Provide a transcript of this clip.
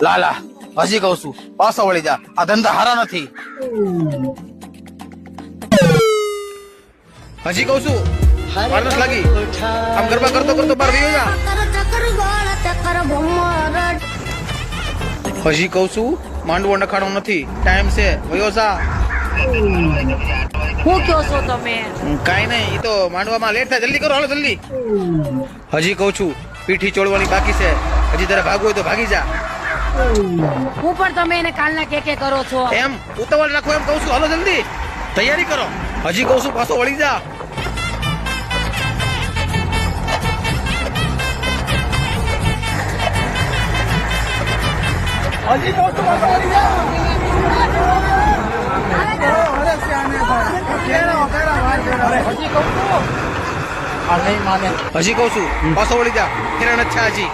લાલા હજી કઉ છું પાછો વળી જા આ ધંધા હારા નથી હજી કઉ છું વાર નથી લાગી આમ ગરબા કરતો કરતો બાર વયો જા હજી કઉ છું માંડવો નખાણો નથી ટાઈમ છે વયો જા શું કહો છો તમે? કાઈ નહીં ઈ તો માંડવામાં લેટ થાય જલ્દી કરો હાલો જલ્દી હજી કઉ છું પીઠી ચોળવાની બાકી છે હજી તારે ભાગવું હોય તો ભાગી જા હું પણ તમે એને કાલના કે કરો છો. એમ ઉતાવળ રાખો એમ કઉ છું હાલો જલ્દી તૈયારી કરો હજી કઉ છું પાછો વળી જા હજી કઉ છું પાછો વળી જા હજી કઉ છું પાછો વળી જા હેરાન જ છે હજી